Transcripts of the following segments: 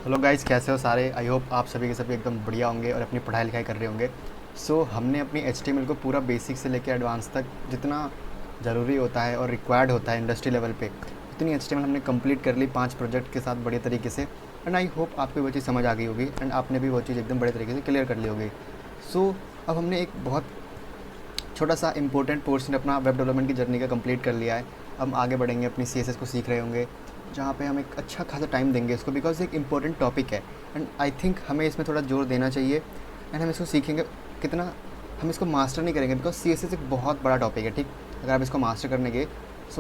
Hello guys, कैसे हो सारे। आई होप आप सभी के सभी एकदम बढ़िया होंगे और अपनी पढ़ाई लिखाई कर रहे होंगे। हमने अपनी HTML को पूरा बेसिक से लेकर एडवांस तक जितना ज़रूरी होता है और रिक्वायर्ड होता है इंडस्ट्री लेवल पे, उतनी HTML हमने कंप्लीट कर ली 5 प्रोजेक्ट के साथ बढ़िया तरीके से। एंड आई होप आपको वो चीज़ समझ आ गई होगी एंड आपने भी वो चीज़ एकदम बड़े तरीके से क्लियर कर ली होगी। अब हमने एक बहुत छोटा सा इंपॉर्टेंट पोर्शन अपना वेब डेवलपमेंट की जर्नी का कंप्लीट कर लिया है। हम आगे बढ़ेंगे, अपनी CSS को सीख रहे होंगे, जहाँ पे हम एक अच्छा खासा टाइम देंगे इसको, बिकॉज एक इंपॉर्टेंट टॉपिक है एंड आई थिंक हमें इसमें थोड़ा जोर देना चाहिए। एंड हम इसको सीखेंगे कितना, हम इसको मास्टर नहीं करेंगे बिकॉज CSS एक बहुत बड़ा टॉपिक है। ठीक, अगर आप इसको मास्टर करने गए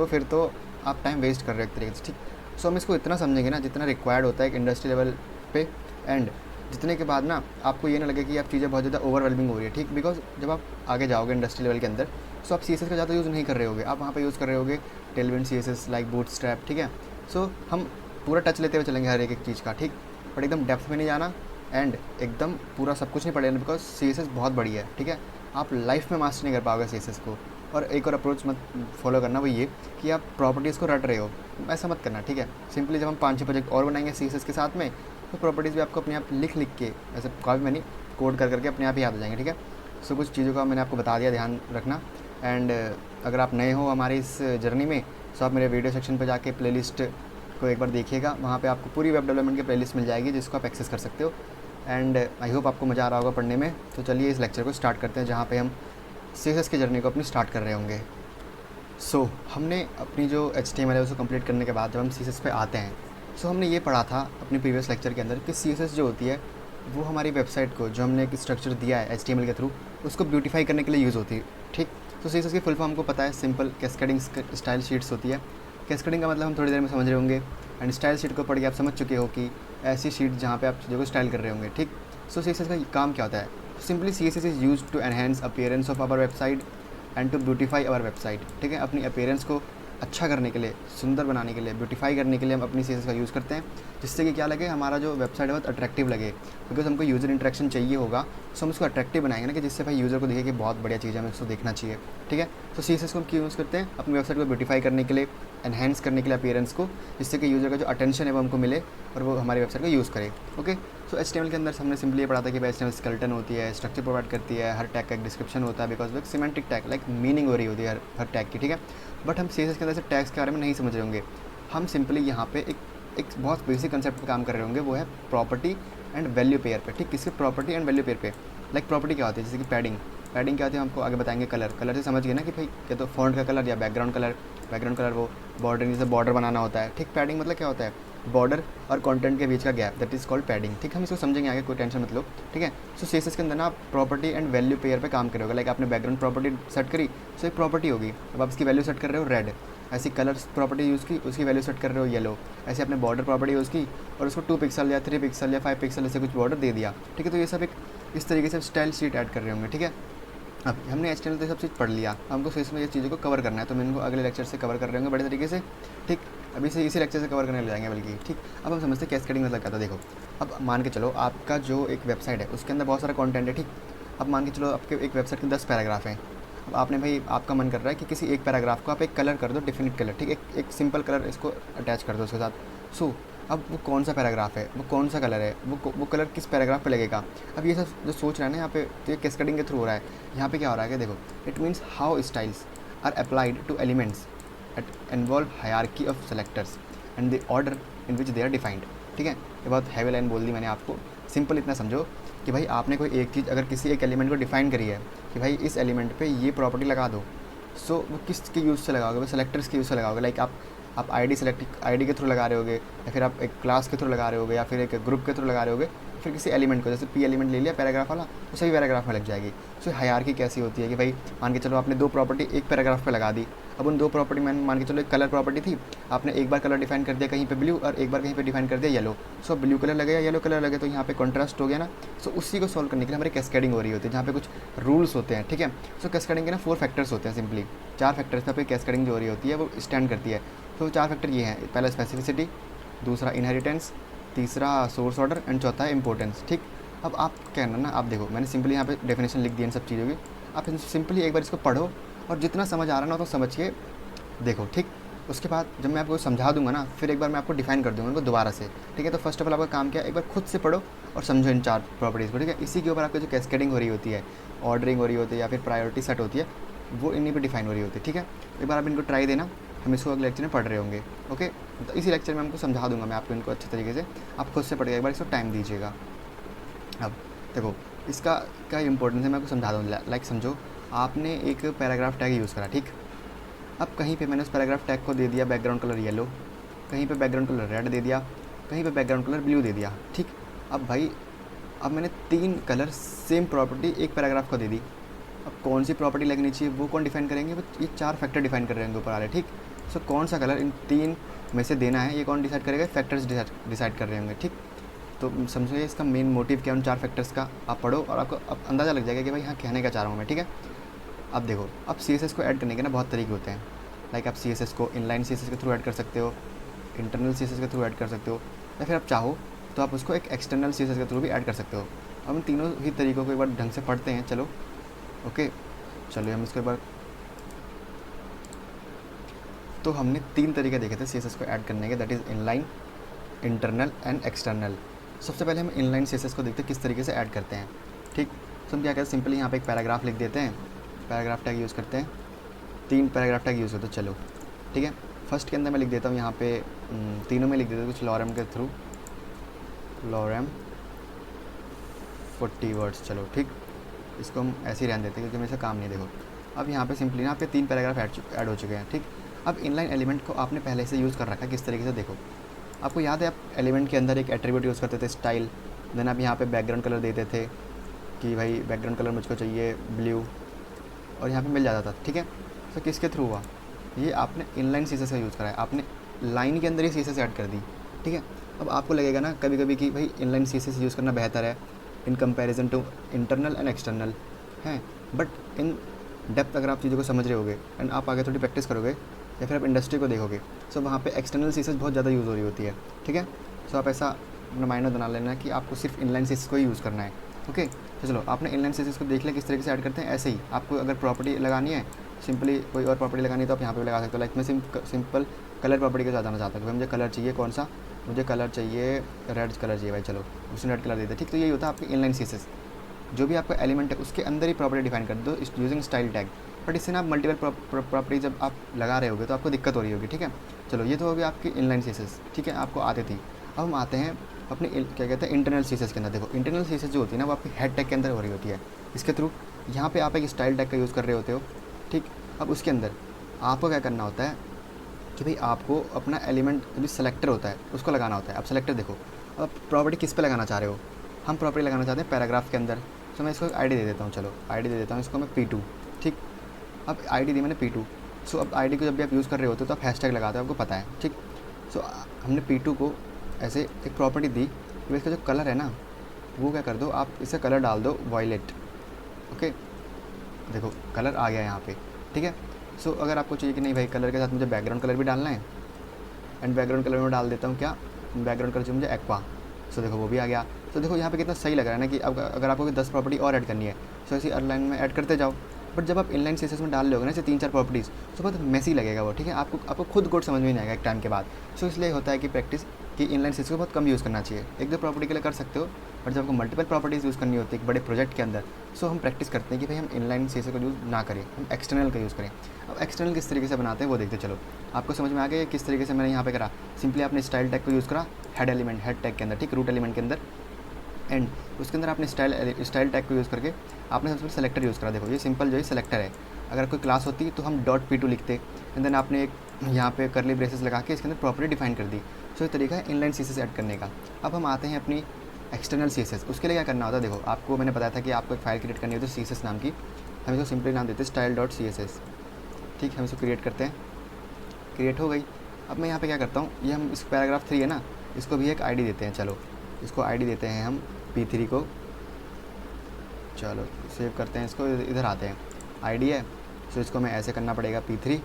फिर तो आप टाइम वेस्ट कर रहे हो एक तरीके से। ठीक, हम इसको इतना समझेंगे ना जितना रिक्वायर्ड होता है एक इंडस्ट्री लेवल पे, एंड जितने के बाद ना आपको ये ना लगे कि आप चीज़ें बहुत ज़्यादा ओवरवेलमिंग हो रही है। ठीक, बिकॉज जब आप आगे जाओगे इंडस्ट्री लेवल के अंदर आप CSS का ज़्यादा यूज़ नहीं कर रहे होगे, आप वहाँ पे यूज़ कर रहे होगे टेलविंड CSS लाइक बूटस्ट्रैप। ठीक है, हम पूरा टच लेते हुए चलेंगे हर एक चीज़ का। ठीक, पर एकदम डेप्थ में नहीं जाना एंड एकदम पूरा सब कुछ नहीं पढ़ेगा बिकॉज CSS बहुत बड़ी है। ठीक है, आप लाइफ में मास्टर नहीं कर पाओगे CSS को। और एक और अप्रोच मत फॉलो करना, वो ये कि आप प्रॉपर्टीज़ को रट रहे हो, ऐसा मत करना। ठीक है, सिंपली जब हम 5-6 प्रोजेक्ट और बनाएंगे CSS के साथ में, तो प्रॉपर्टीज़ भी आपको अपने आप लिख के, ऐसे कॉपी में नहीं, कोड कर करके अपने आप ही याद आ जाएंगे। ठीक है, कुछ चीज़ों का मैंने आपको बता दिया, ध्यान रखना। एंड अगर आप नए हो हमारी इस जर्नी में, आप मेरे वीडियो सेक्शन पर जाके प्लेलिस्ट को एक बार देखिएगा, वहाँ पे आपको पूरी वेब डेवलपमेंट की प्लेलिस्ट मिल जाएगी जिसको आप एक्सेस कर सकते हो। एंड आई होप आपको मज़ा आ रहा होगा पढ़ने में। तो चलिए इस लेक्चर को स्टार्ट करते हैं, जहाँ पे हम CSS की जर्नी को अपनी स्टार्ट कर रहे होंगे। हमने अपनी जो HTML है उसको कंप्लीट करने के बाद जब हम CSS पे आते हैं, हमने ये पढ़ा था अपने प्रीवियस लेक्चर के अंदर कि CSS जो होती है वो हमारी वेबसाइट को, जो हमने एक स्ट्रक्चर दिया है HTML के थ्रू, उसको ब्यूटीफाई करने के लिए यूज़ होती है। ठीक, CSS की फुल फॉर्म हमको पता है, सिंपल कैस्केडिंग स्टाइल शीट्स होती है। कैस्केडिंग का मतलब हम थोड़ी देर में समझ रहे होंगे, एंड स्टाइल शीट को पढ़ के आप समझ चुके हो कि ऐसी शीट जहाँ पे आप चीज़ों को स्टाइल कर रहे होंगे। ठीक, CSS का काम क्या होता है? Simply CSS is use to enhance appearance of our website and to beautify our website. ठीक है, अपनी अपीयरेंस को अच्छा करने के लिए, सुंदर बनाने के लिए, ब्यूटीफाई करने के लिए हम अपनी CSS का यूज़ करते हैं, जिससे कि क्या लगे, हमारा जो वेबसाइट है बहुत अट्रैक्टिव लगे। बिकॉज हमको यूज़र इंटरेक्शन चाहिए होगा, हम उसको अट्रैक्टिव बनाएंगे ना, कि जिससे भाई यूज़र को दिखे कि बहुत बढ़िया चीज़ है, हमें उसको देखना चाहिए। ठीक है, CSS को हम क्यों यूज़ करते हैं? अपनी वेबसाइट को ब्यूटीफाई करने के लिए, एनहेंस करने के लिए अपीयरेंस को, जिससे कि यूज़र का जो अटेंशन है वो हमको मिले और वो हमारी वेबसाइट को यूज़ करे। ओके, HTML के अंदर हमने सिंपली ये पढ़ा था कि भाई HTML स्केलेटन होती है, स्ट्रक्चर प्रोवाइड करती है, हर टैग का एक डिस्क्रिप्शन होता है, बिकॉज वो एक सिमेंटिक टैग लाइक मीनिंग हो रही होती है हर टैग की। ठीक है, बट हम CSS के अंदर से टैग्स के बारे में नहीं समझ रहे होंगे। हम सिंपली यहाँ पे एक बहुत बेसिक कंसेप्ट पे काम कर रहे होंगे, वो है प्रॉपर्टी एंड वैल्यू पेयर पे। ठीक, किसके? प्रॉपर्टी एंड वैल्यू पेयर पे। लाइक प्रॉपर्टी क्या होती है? जैसे कि पैडिंग क्या होती है हमको आगे बताएंगे। कलर से समझ गए ना कि भाई या तो फॉन्ट का कलर या बैकग्राउंड कलर वो बॉर्डर, जैसे बॉर्डर बनाना होता है। ठीक, पैडिंग मतलब क्या होता है? बॉर्डर और कंटेंट के बीच का gap, that is called padding. ठीक, हम इसको समझेंगे आगे, कोई टेंशन मत लो। ठीक है, CSS के अंदर ना आप प्रॉपर्टी एंड वैल्यू पेयर पे काम करोगे। लाइक आपने बैकग्राउंड प्रॉपर्टी सेट करी, एक प्रॉपर्टी होगी, अब आप इसकी वैल्यू सेट कर रहे हो रेड। ऐसी कलर प्रॉपर्टी यूज़ की, उसकी वैल्यू सेट कर रहे हो येलो। ऐसे आपने बॉर्डर प्रॉपर्टी यूज़ की और उसको 2 पिक्सल या 3 पिक्सल या 5 पिक्सल ऐसे कुछ बॉर्डर दे दिया। ठीक है, तो ये सब एक इस तरीके से स्टाइल शीट ऐड कर रहे होंगे। ठीक है, अब हमने HTML तो सब चीज़ पढ़ लिया, हमको CSS में ये चीज़ों को कवर करना है, तो मैं इनको अगले लेक्चर से कवर कर रहे होंगे बड़े तरीके से। ठीक, अभी से इसी लेक्चर से कवर करने लग जाएंगे बल्कि। ठीक, अब हम समझते हैं कैस्केडिंग मतलब क्या था। देखो, अब मान के चलो आपका जो एक वेबसाइट है उसके अंदर बहुत सारा कंटेंट है। ठीक, अब मान के चलो आपके एक वेबसाइट के 10 पैराग्राफ हैं। अब आपने भाई, आपका मन कर रहा है कि किसी एक पैराग्राफ को आप एक कलर कर दो, डिफिनिट कलर। ठीक, एक सिंपल कलर इसको अटैच कर दो उसके साथ। अब वो कौन सा पैराग्राफ है, वो कौन सा कलर है, वो कलर किस पैराग्राफ पे लगेगा। अब ये सब जो सोच रहा है ना यहाँ पे, तो ये कैस्केडिंग के थ्रू हो रहा है। यहाँ पे क्या हो रहा है कि देखो, it means how styles are applied to elements at involve hierarchy of selectors and the order in which they are defined. ठीक है, ये बहुत हैवी लाइन बोल दी मैंने आपको। सिंपल इतना समझो कि भाई आपने कोई एक चीज़ अगर किसी एक एलिमेंट को डिफाइन करी है कि भाई इस एलिमेंट पे ये प्रॉपर्टी लगा दो, वो किसके यूज़ से लगाओगे? वो सेलेक्टर्स के यूज़ से लगाओगे। लाइक आप आईडी के थ्रू लगा रहे होगे, या फिर आप एक क्लास के थ्रू लगा रहे होगे, या फिर एक ग्रुप के थ्रू लगा रहे होगे, फिर किसी एलिमेंट को, जैसे P एलिमेंट ले लिया पैराग्राफ वाला, तो सही पैराग्राफ में लग जाएगी। हायरार्की कैसी होती है कि भाई मान के चलो आपने 2 प्रॉपर्टी एक पैराग्राफ पे लगा दी। अब उन 2 प्रॉपर्टी में मान के चलो एक कलर प्रॉपर्टी थी, आपने एक बार कलर डिफाइन कर दिया कहीं पे ब्लू और एक बार कहीं पे डिफाइन कर दिया येलो। ब्लू कलर लगे या येलो कलर लगे, तो यहाँ पे कॉन्ट्रास्ट हो गया ना। उसी को सॉल्व करने के लिए हमारी कैस्केडिंग हो रही होती है, जहाँ पे कुछ रूल्स होते हैं। ठीक है, कैस्केडिंग के ना 4 फैक्टर्स होते हैं, सिंपली 4 फैक्टर्स पे कैस्केडिंग जो हो रही होती है वो स्टैंड करती है। 4 फैक्टर ये हैं, पहला स्पेसिफिसिटी, दूसरा इनहेरिटेंस, तीसरा सोर्स ऑर्डर एंड चौथा है इंपॉर्टेंस। ठीक, अब आप कहना ना, आप देखो मैंने सिंपली यहाँ पे डेफिनेशन लिख दी इन सब चीज़ों की, आप सिंपली एक बार इसको पढ़ो और जितना समझ आ रहा ना तो समझ के देखो। ठीक, उसके बाद जब मैं आपको समझा दूंगा ना, फिर एक बार मैं आपको डिफाइन कर दूंगा उनको दोबारा से, ठीक है। तो फर्स्ट ऑफ ऑल आपका काम क्या है, एक बार खुद से पढ़ो और समझो इन 4 प्रॉपर्टीज़ को, ठीक है। इसी के ऊपर आपको जो कैस्केडिंग हो रही होती है, ऑर्डरिंग हो रही होती है या फिर प्रायोरिटी सेट होती है, वो इन्हीं पर डिफाइन हो रही होती है, ठीक है। एक बार आप इनको ट्राई देना, हम इसको अगले लेक्चर में पढ़ रहे होंगे, ओके। तो इसी लेक्चर में हमको समझा दूंगा मैं आपको इनको अच्छे तरीके से, आप खुद से पढ़िएगा, एक बार इसको टाइम दीजिएगा। अब देखो इसका क्या इंपॉर्टेंस है मैं आपको समझा दूँ। लाइक समझो आपने एक पैराग्राफ टैग यूज़ करा, ठीक। अब कहीं पे मैंने उस पैराग्राफ टैग को दे दिया बैकग्राउंड कलर येलो, कहीं पे बैकग्राउंड कलर रेड दे दिया, कहीं पे बैकग्राउंड कलर ब्लू दे दिया, ठीक। अब भाई अब मैंने 3 कलर सेम प्रॉपर्टी एक पैराग्राफ को दे दी। अब कौन सी प्रॉपर्टी लगनी चाहिए वो कौन डिफाइन करेंगे, वो ये 4 फैक्टर डिफाइन कर रहे हैं ऊपर वाले, ठीक। सो कौन सा कलर इन 3 में से देना है ये कौन डिसाइड करेगा, फैक्टर्स डिसाइड कर रहे होंगे, ठीक। तो समझिए इसका मेन मोटिव क्या है उन 4 फैक्टर्स का, आप पढ़ो और आपको अब अंदाज़ा लग जाएगा कि भाई हाँ कहने का चाह रहा हूँ मैं, ठीक है। अब देखो अब CSS को ऐड करने के ना बहुत तरीके होते हैं। लाइक आप CSS को इनलाइन CSS के थ्रू ऐड कर सकते हो, इंटरनल CSS के थ्रू ऐड कर सकते हो, या फिर आप चाहो तो आप उसको एक एक्सटर्नल CSS के थ्रू भी ऐड कर सकते हो। अब इन तीनों ही तरीकों को एक बार ढंग से पढ़ते हैं, चलो ओके। चलिए हम इसको एक बार, तो हमने 3 तरीके देखे थे CSS को ऐड करने के, that is inline, internal and external. सबसे पहले हम इनलाइन CSS को देखते हैं किस तरीके से ऐड करते हैं, ठीक। तो हम क्या करते हैं, सिंपली यहाँ पे एक पैराग्राफ लिख देते हैं, पैराग्राफ टैग यूज़ करते हैं, 3 पैराग्राफ टैग यूज़ करते हैं, चलो ठीक है। फर्स्ट के अंदर मैं लिख देता हूँ यहाँ पे तीनों में लिख देता हूँ कुछ लॉरम के थ्रू, लॉरम 40 वर्ड्स, चलो ठीक। इसको हम ऐसे ही रहने देते हैं क्योंकि मेरे से काम नहीं, देखो अब यहाँ पे सिंपली ना आपके 3 पैराग्राफ ऐड हो चुके हैं, ठीक। अब इनलाइन एलिमेंट को आपने पहले से यूज़ कर रखा है किस तरीके से, देखो आपको याद है आप एलिमेंट के अंदर एक एट्रीब्यूट यूज़ करते थे स्टाइल, देन आप यहाँ पे बैकग्राउंड कलर देते थे कि भाई बैकग्राउंड कलर मुझको चाहिए ब्लू, और यहाँ पे मिल जाता था, ठीक है। तो किसके थ्रू हुआ, ये आपने इनलाइन CSS का यूज़ करा है, आपने लाइन के अंदर ही CSS ऐड कर दी, ठीक है। अब आपको लगेगा ना कभी कभी कि भाई इनलाइन CSS यूज़ करना बेहतर है in comparison to internal and external है, बट इन डेप्थ अगर आप चीज़ों को समझ रहे होगे एंड आप आगे थोड़ी प्रैक्टिस करोगे या फिर आप इंडस्ट्री को देखोगे, सो वहाँ पे एक्सटर्नल CSS बहुत ज़्यादा यूज़ हो रही होती है, ठीक है। सो आप ऐसा अपना माइंड बना लेना कि आपको सिर्फ इनलाइन CSS को ही यूज़ करना है, ओके। तो चलो आपने इनलाइन CSS को देख लिया किस तरीके से ऐड करते हैं। ऐसे ही आपको अगर प्रॉपर्टी लगानी है, सिंपली कोई और प्रॉपर्टी लगानी है तो आप यहाँ पे भी लगा सकते हो। लाइक मैं सिंपल कलर प्रॉपर्टी के साथ जाना चाहता हूँ, भाई मुझे कलर चाहिए कौन सा, मुझे कलर चाहिए रेड कलर चाहिए भाई, चलो उसने रेड कलर दे दिया, ठीक। तो यही होता है आपकी इनलाइन CSS, जो भी आपका एलिमेंट है उसके अंदर ही प्रॉपर्टी डिफाइन कर दो यूजिंग स्टाइल टैग। बट इससे ना आप मल्टीपल प्रॉपर्टी जब आप लगा रहे होगे तो आपको दिक्कत हो रही होगी, ठीक है। चलो ये तो हो गया आपकी इनलाइन CSS, ठीक है, आपको आती थी। अब हम आते हैं अपने क्या कहते हैं इंटरनल CSS के अंदर। देखो इंटरनल CSS जो होती है ना वो आपकी हेड टैग के अंदर हो रही होती है, इसके थ्रू यहाँ पे आप एक स्टाइल टैग का यूज़ कर रहे होते हो, ठीक। अब उसके अंदर आपको क्या करना होता है कि भाई आपको अपना एलिमेंट जो सेलेक्टर होता है उसको लगाना होता है। अब सेलेक्टर देखो, अब प्रॉपर्टी किस पे लगाना चाह रहे हो, हम प्रॉपर्टी लगाना चाहते हैं पैराग्राफ के अंदर, तो मैं इसको एक ID दे देता हूँ, चलो ID दे देता हूँ इसको मैं P2, ठीक। अब ID दी मैंने P2, सो अब ID को जब भी आप यूज़ कर रहे होते हो तो आप हैशटैग लगाते हो, आपको पता है, ठीक। सो हमने P2 को ऐसे एक प्रॉपर्टी दी कि इसका जो कलर है ना वो क्या कर दो, आप इसे कलर डाल दो वॉयलेट, ओके। देखो कलर आ गया यहाँ पे, ठीक है। सो अगर आपको चाहिए कि नहीं भाई कलर के साथ मुझे बैकग्राउंड कलर भी डालना है, एंड बैकग्राउंड कलर में डाल देता हूँ क्या, बैकग्राउंड कलर चाहिए मुझे एक्वा, सो देखो वो भी आ गया। तो देखो यहाँ पे कितना सही लग रहा है ना कि अब अगर आपको 10 प्रॉपर्टी और ऐड करनी है सो ऐसी लाइन में ऐड करते जाओ। बट जब आप इनलाइन CSS में डाल लोगे ना ऐसे 3-4 प्रॉपर्टीज़ तो बहुत मैसी लगेगा वो, ठीक है। आपको खुद कोड समझ में नहीं आएगा एक टाइम के बाद। सो इसलिए होता है कि प्रैक्टिस कि इनलाइन CSS को बहुत कम यूज़ करना चाहिए, 1-2 प्रॉपर्टी के लिए कर सकते हो, बट जब आपको मल्टीपल प्रॉपर्टीज़ यूज़ करनी होती है एक बड़े प्रोजेक्ट के अंदर, सो हम प्रैक्टिस करते हैं कि भाई हम इनलाइन CSS का यूज़ ना करें, हम एक्सटर्नल का यूज़ करें। अब एक्सटर्नल किस तरीके से बनाते हैं वो देखते चलो, आपको समझ में आ गया किस तरीके से मैंने यहाँ पे करा। सिंपली आपने स्टाइल टैग को यूज़ करा हेड एलिमेंट, हेड टैग के अंदर, ठीक, रूट एलिमेंट के अंदर, एंड उसके अंदर आपने स्टाइल टैग को यूज़ करके आपने सबसे सेलेक्टर यूज़ करा। देखो ये सिंपल जो है सेलेक्टर है, अगर कोई क्लास होती तो हम .p2 लिखते, एंड देन आपने एक यहाँ पे करली ब्रेसेस लगा के इसके अंदर प्रॉपर्टी डिफाइन कर दी। सो ये तरीका है इनलाइन CSS ऐड करने का। अब हम आते हैं अपनी एक्सटर्नल CSS, उसके लिए क्या करना होता है। देखो आपको मैंने बताया था कि आपको एक फाइल क्रिएट करनी होती है CSS नाम की, हम इसको सिंपली नाम देते हैं style.css, ठीक। हम इसको क्रिएट करते हैं, क्रिएट हो गई। अब मैं यहाँ पे क्या करता हूँ, ये हम इस पैराग्राफ 3 है ना इसको भी एक ID देते हैं, चलो इसको ID देते हैं हम P3 को, चलो सेव करते हैं इसको, इधर आते हैं ID है, सो इसको मैं ऐसे करना पड़ेगा P3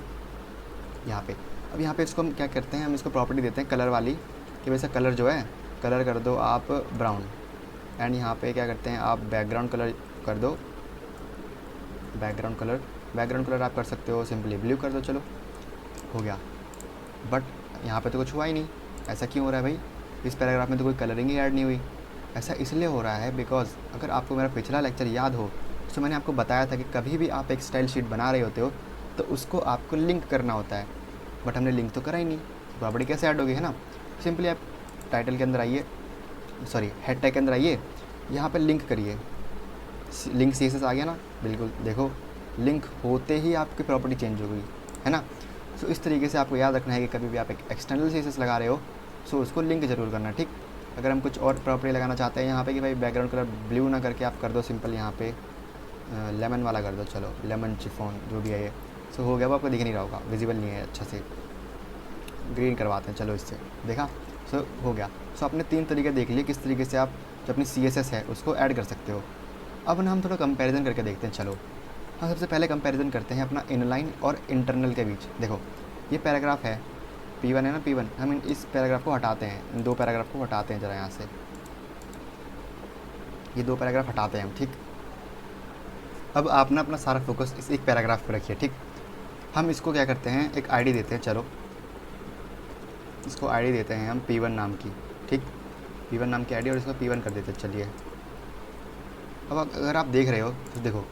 यहाँ पे। अब यहाँ पे इसको हम क्या करते हैं, हम इसको प्रॉपर्टी देते हैं कलर वाली कि वैसे कलर जो है कलर कर दो आप ब्राउन, एंड यहाँ पे क्या करते हैं आप बैकग्राउंड कलर कर दो, बैकग्राउंड कलर आप कर सकते हो सिंपली ब्लू कर दो, चलो हो गया। बट यहाँ पे तो कुछ हुआ ही नहीं। ऐसा क्यों हो रहा है भाई? इस पैराग्राफ में तो कोई कलरिंग ही ऐड नहीं हुई। ऐसा इसलिए हो रहा है बिकॉज अगर आपको मेरा पिछला लेक्चर याद हो तो मैंने आपको बताया था कि कभी भी आप एक स्टाइल शीट बना रहे होते हो तो उसको आपको लिंक करना होता है, बट हमने लिंक तो करा ही नहीं, प्रॉपर्टी कैसे ऐड होगी, है ना? सिंपली आप टाइटल के अंदर आइए, सॉरी हेड टैग के अंदर आइए, यहाँ पे लिंक करिए, लिंक CSS आ गया ना, बिल्कुल देखो लिंक होते ही आपकी प्रॉपर्टी चेंज हो गई, है ना? सो इस तरीके से आपको याद रखना है कि कभी भी आप एक एक्सटर्नल CSS लगा रहे हो सो उसको लिंक ज़रूर करना, ठीक? अगर हम कुछ और प्रॉपर्टी लगाना चाहते हैं यहाँ पे कि भाई बैकग्राउंड कलर ब्लू ना करके आप कर दो सिंपल यहाँ पे लेमन वाला कर दो, चलो लेमन चिफोन जो भी है ये, सो हो गया, वो आपको दिख नहीं रहा होगा, विजिबल नहीं है अच्छा से, ग्रीन करवाते हैं, चलो इससे देखा, सो हो गया। सो आपने 3 तरीके देख लिए किस तरीके से आप जो अपनी CSS है उसको ऐड कर सकते हो। अब ना हम थोड़ा कंपैरिजन करके देखते हैं, चलो हम सबसे पहले कंपैरिजन करते हैं अपना इनलाइन और इंटरनल के बीच। देखो ये पैराग्राफ है P1 है ना, P1, हम इस पैराग्राफ को हटाते हैं, इन 2 पैराग्राफ को हटाते हैं ज़रा यहाँ से, ये 2 पैराग्राफ हटाते हैं हम, ठीक? अब आप ना अपना सारा फोकस इस एक पैराग्राफ पर रखिए, ठीक? हम इसको क्या करते हैं, एक आईडी देते हैं, चलो इसको आईडी देते हैं हम P1 नाम की, ठीक? P1 नाम की आईडी और इसको P1 कर देते हैं, चलिए। अब अगर आप देख रहे हो तो देखो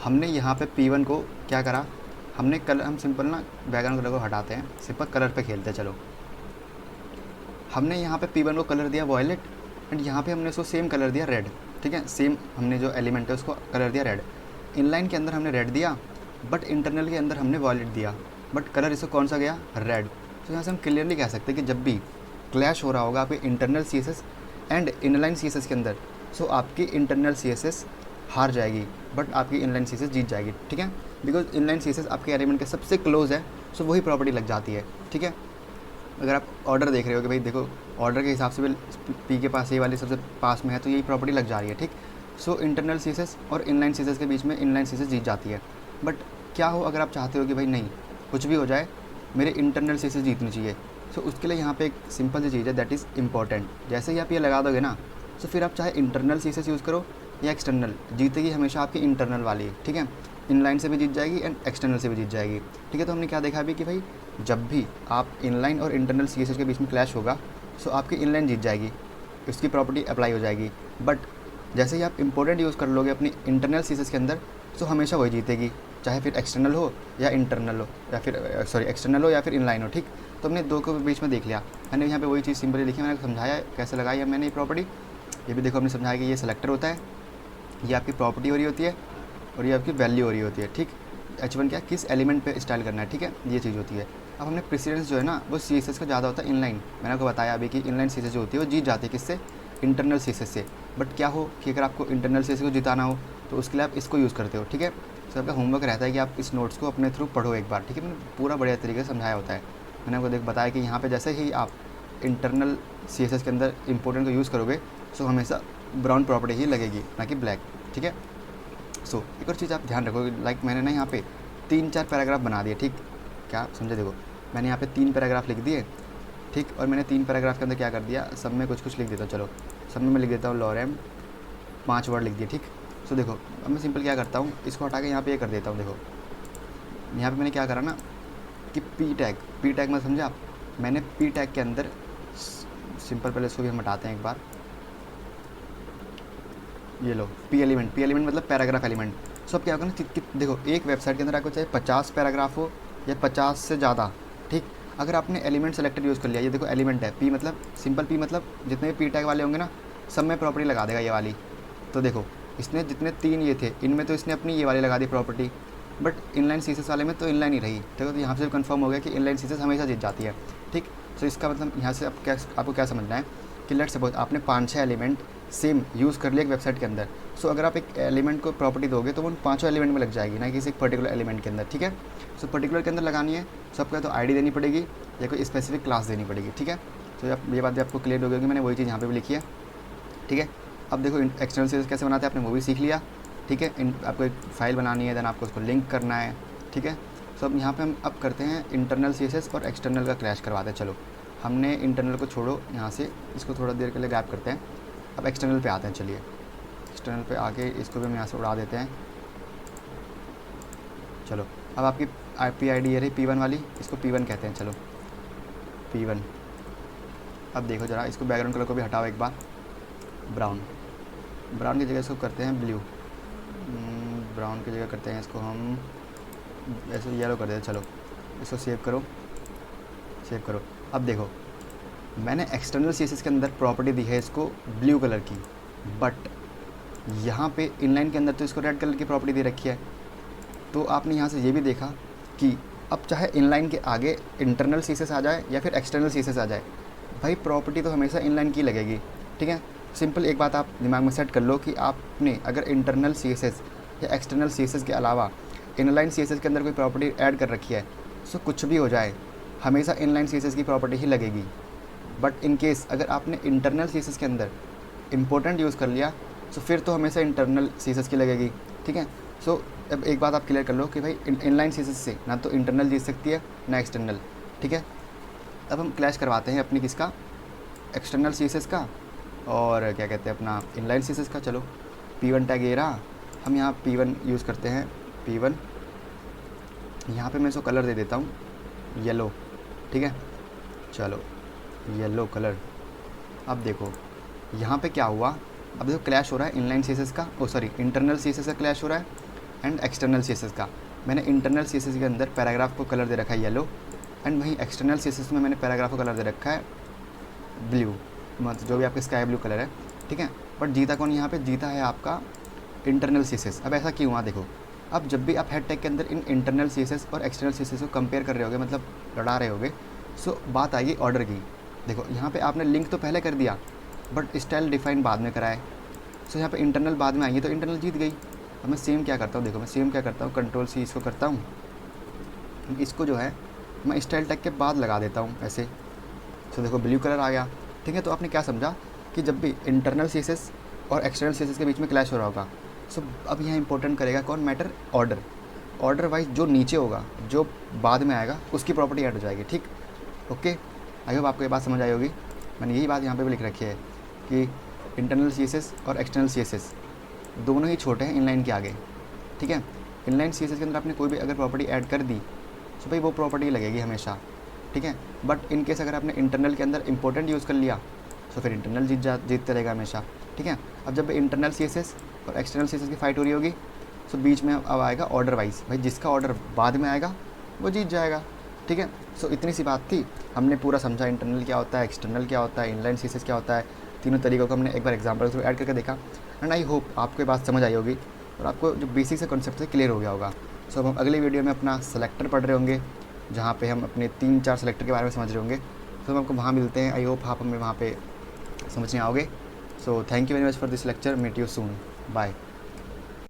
हमने यहाँ पे P1 को क्या करा, हमने कलर, हम सिंपल ना बैकग्राउंड कलर को हटाते हैं, सिंपल कलर पे खेलते हैं, चलो हमने यहाँ पे P1 को कलर दिया वॉयलेट एंड यहाँ पे हमने उसको सेम कलर दिया रेड, ठीक है? सेम हमने जो एलिमेंट है उसको कलर दिया रेड। इनलाइन के अंदर हमने रेड दिया बट इंटरनल के अंदर हमने वॉयलेट दिया, बट कलर इसको कौन सा गया, रेड। तो यहाँ से हम क्लियरली कह सकते हैं कि जब भी क्लैश हो रहा होगा आपके internal CSS and inline CSS के अंदर, सो आपकी इंटरनल CSS हार जाएगी बट आपकी इनलाइन CSS जीत जाएगी, ठीक है? बिकॉज इनलाइन CSS आपके एलिमेंट के सबसे क्लोज है, सो वही प्रॉपर्टी लग जाती है, ठीक है? अगर आप ऑर्डर देख रहे हो कि भाई देखो ऑर्डर के हिसाब से भी P के पास ये वाली सबसे पास में है तो यही प्रॉपर्टी लग जा रही है, ठीक? सो इंटरनल CSS और इनलाइन CSS के बीच में इनलाइन CSS जीत जाती है। बट क्या हो अगर आप चाहते हो कि भाई नहीं कुछ भी हो जाए मेरे इंटरनल CSS जीतनी चाहिए, सो उसके लिए यहाँ पे एक सिंपल सी चीज़ है, दैट इज़ इंपॉर्टेंट। जैसे ही आप ये लगा दोगे ना, सो फिर आप चाहे इंटरनल CSS यूज़ करो या एक्सटर्नल, जीतेगी हमेशा आपकी इंटरनल वाली, ठीक है? इनलाइन से भी जीत जाएगी एंड एक्सटर्नल से भी जीत जाएगी, ठीक है? तो हमने क्या देखा अभी कि भाई जब भी आप इनलाइन और इंटरनल CSS के बीच में क्लैश होगा सो आपकी इनलाइन जीत जाएगी, उसकी प्रॉपर्टी अप्लाई हो जाएगी। बट जैसे ही आप इंपॉर्टेंट यूज़ कर लोगे अपनी इंटरनल CSS के अंदर, सो हमेशा वही जीतेगी, चाहे फिर एक्सटर्नल हो या इंटरनल हो या फिर सॉरी एक्सटर्नल हो या फिर इनलाइन हो, ठीक? तो हमने 2 के बीच में देख लिया, मैंने यहाँ पे वही चीज़ सिंपली लिखी, मैंने समझाया कैसे लगाई है मैंने ये प्रॉपर्टी। ये भी देखो हमने समझाया कि ये सेलेक्टर होता है, ये आपकी प्रॉपर्टी हो रही होती है और ये आपकी वैल्यू हो रही होती है, ठीक? H1 क्या किस एलिमेंट पे स्टाइल करना है, ठीक है? ये चीज़ होती है। अब हमने प्रेसिडेंस जो है ना वो CSS का ज़्यादा होता है इनलाइन, मैंने आपको बताया अभी कि इनलाइन CSS जो होती है वो जीत जाती है किससे, इंटरनल CSS से। बट क्या हो कि अगर आपको इंटरनल CSS को जिताना हो तो उसके लिए आप इसको यूज़ करते हो, ठीक है? तो आपका होमवर्क रहता है कि आप इस नोट्स को अपने थ्रू पढ़ो एक बार, ठीक है? मैंने पूरा बढ़िया तरीके से समझाया होता है, मैंने आपको बताया कि यहाँ पर जैसे ही आप इंटरनल CSS के अंदर इंपॉर्टेंट को यूज़ करोगे सो हमेशा ब्राउन प्रॉपर्टी ही लगेगी ना कि ब्लैक, ठीक है? सो एक और चीज़ आप ध्यान रखो, लाइक मैंने ना यहाँ पे 3-4 पैराग्राफ बना दिए, ठीक? क्या समझे? देखो मैंने यहाँ पे 3 पैराग्राफ लिख दिए, ठीक? और मैंने 3 पैराग्राफ के अंदर क्या कर दिया, सब में कुछ लिख देता हूँ, चलो सब में मैं लिख देता हूँ लॉरेम, 5 वर्ड लिख दिए, ठीक? सो देखो अब मैं सिंपल क्या करता हूँ, इसको हटा के यहाँ पे ये कर देता हूँ। देखो यहाँ पे मैंने क्या करा ना कि पी टैग मतलब समझे आप, मैंने P टैग के अंदर सिंपल, पहले इसको भी हम हटाते हैं एक बार, ये लो P एलिमेंट मतलब पैराग्राफ एलिमेंट। सो अब क्या होगा ना, देखो एक वेबसाइट के अंदर आपको चाहे 50 पैराग्राफ हो या 50 से ज़्यादा, ठीक? अगर आपने एलिमेंट सेलेक्टर यूज़ कर लिया, ये देखो एलिमेंट है P मतलब सिंपल P मतलब जितने भी P टैग वाले होंगे ना सब में प्रॉपर्टी लगा देगा ये वाली। तो देखो इसने जितने 3 ये थे इनमें तो इसने अपनी ये वाली लगा दी प्रॉपर्टी, बट इनलाइन CSS वाले में तो इनलाइन ही रही, देखो तो यहाँ से कंफर्म हो गया कि इनलाइन CSS हमेशा जीत जाती है, ठीक? तो इसका मतलब यहाँ से आपको क्या समझना है कि लेट्स सपोज आपने 5-6 एलिमेंट सेम यूज़ कर लिया एक वेबसाइट के अंदर, सो अगर आप एक एलिमेंट को प्रॉपर्टी दोगे तो वो उन 5 एलिमेंट में लग जाएगी, ना कि किसी एक पर्टिकुलर एलिमेंट के अंदर, ठीक है? सो पर्टिकुलर के अंदर लगानी है, सो आपको तो आईडी देनी पड़ेगी या कोई स्पेसिफिक क्लास देनी पड़ेगी, ठीक है? तो ये बात भी आपको क्लियर हो गई, मैंने वही चीज़ यहाँ पे भी लिखी है, ठीक है? अब देखो एक्सटर्नल CSS कैसे बनाते हैं आपने वो भी सीख लिया, ठीक है? आपको एक फ़ाइल बनानी है, देन आपको उसको लिंक करना है, ठीक है? सो अब यहाँ पे हम अब करते हैं इंटरनल CSS और एक्सटर्नल का क्लैश करवाते हैं। चलो हमने इंटरनल को छोड़ो यहाँ से, इसको थोड़ा देर के लिए गैप करते हैं, अब एक्सटर्नल पे आते हैं। चलिए एक्सटर्नल पे आके इसको भी हम यहाँ से उड़ा देते हैं। चलो अब आपकी IP ID ये रही P1 वाली, इसको P1 कहते हैं। चलो P1। अब देखो ज़रा, इसको बैकग्राउंड कलर को भी हटाओ एक बार, ब्राउन। ब्राउन की जगह इसको करते हैं ब्लू। ब्राउन की जगह करते हैं इसको हम ऐसे येलो कर देते हैं। चलो इसको सेव करो, सेव करो। अब देखो, मैंने एक्सटर्नल CSS के अंदर प्रॉपर्टी दी है इसको ब्लू कलर की, बट यहाँ पे इनलाइन के अंदर तो इसको रेड कलर की प्रॉपर्टी दे रखी है। तो आपने यहाँ से ये भी देखा कि अब चाहे इनलाइन के आगे इंटरनल CSS आ जाए या फिर एक्सटर्नल CSS आ जाए, भाई प्रॉपर्टी तो हमेशा इनलाइन की लगेगी। ठीक है, सिंपल एक बात आप दिमाग में सेट कर लो कि आपने अगर इंटरनल CSS या एक्सटर्नल CSS के अलावा इनलाइन CSS के अंदर कोई प्रॉपर्टी ऐड कर रखी है, सो कुछ भी हो जाए हमेशा इनलाइन CSS की प्रॉपर्टी ही लगेगी। बट इन केस अगर आपने इंटरनल CSS के अंदर इम्पोर्टेंट यूज़ कर लिया, सो फिर तो हमेशा इंटरनल CSS की लगेगी। ठीक है, सो अब एक बात आप क्लियर कर लो कि भाई इनलाइन CSS से ना तो इंटरनल जीत सकती है ना एक्सटर्नल। ठीक है, अब हम क्लैश करवाते हैं अपनी किसका, एक्सटर्नल CSS का और क्या कहते हैं अपना इनलाइन CSS का। चलो P1 टैग ये रहा, हम यहाँ P1 यूज़ करते हैं। P1 यहाँ पे मैं इसको कलर दे देता हूँ येलो। ठीक है, चलो येलो कलर। अब देखो यहाँ पे क्या हुआ, अब देखो क्लैश हो रहा है इनलाइन CSS का, इंटरनल CSS का क्लैश हो रहा है एंड एक्सटर्नल CSS का। मैंने इंटरनल CSS के अंदर पैराग्राफ को कलर दे रखा है येलो, एंड वहीं एक्सटर्नल CSS में मैंने पैराग्राफ को कलर दे रखा है ब्लू, मतलब जो भी आपका स्काई ब्लू कलर है। ठीक है, बट जीता कौन यहाँ पे, जीता है आपका इंटरनल CSS। अब ऐसा क्यों हुआ देखो, अब जब भी आप हेड टैग के अंदर इन इंटरनल CSS और एक्सटर्नल CSS को कंपेयर कर रहे होगे, मतलब लड़ा रहे होगे, सो बात आएगी ऑर्डर की। देखो यहाँ पे आपने लिंक तो पहले कर दिया बट स्टाइल डिफाइन बाद में कराए, सो यहाँ पे इंटरनल बाद में आई है तो इंटरनल जीत गई। अब मैं सेम क्या करता हूँ, देखो मैं सेम क्या करता हूँ, Ctrl+C इसको करता हूँ, इसको जो है मैं स्टाइल टैग के बाद लगा देता हूँ ऐसे। सो देखो ब्लू कलर आ गया। ठीक है, तो आपने क्या समझा कि जब भी इंटरनल CSS और एक्सटर्नल CSS के बीच में क्लैश हो रहा होगा, सो अब यहाँ इंपॉर्टेंट करेगा कौन मैटर, ऑर्डर। ऑर्डर वाइज जो नीचे होगा, जो बाद में आएगा, उसकी प्रॉपर्टी ऐड हो जाएगी। ठीक, ओके, आई होप आपको ये बात समझ आई होगी। मैंने यही बात यहाँ पे भी लिख रखी है कि इंटरनल CSS और एक्सटर्नल CSS दोनों ही छोटे हैं इनलाइन के आगे। ठीक है, इनलाइन CSS के अंदर आपने कोई भी अगर प्रॉपर्टी ऐड कर दी तो भाई वो प्रॉपर्टी लगेगी हमेशा। ठीक है, बट इन केस अगर आपने इंटरनल के अंदर इंपॉर्टेंट यूज़ कर लिया तो फिर इंटरनल जीतते रहेगा हमेशा। ठीक है, अब जब इंटरनल CSS और एक्सटर्नल CSS की फाइट हो रही होगी, तो बीच में अब आएगा ऑर्डर वाइज, भाई जिसका ऑर्डर बाद में आएगा वो जीत जाएगा। ठीक है, सो इतनी सी बात थी, हमने पूरा समझा इंटरनल क्या होता है, एक्सटर्नल क्या होता है, इनलाइन CSS क्या होता है, तीनों तरीक़ों को हमने एक बार एग्जाम्पल थ्रू ऐड करके देखा। एंड आई होप आपको ये बात समझ आई होगी और आपको जो बेसिक से कॉन्सेप्ट से क्लियर हो गया होगा। सो अब हम अगले वीडियो में अपना सेलेक्टर पढ़ रहे होंगे, जहाँ पे हम अपने 3-4 सेलेक्टर के बारे में समझ रहे होंगे। तो हम आपको वहाँ मिलते हैं। आई होप आप हमें वहाँ पे समझने आओगे। So thank you very much for this lecture, meet you soon, bye.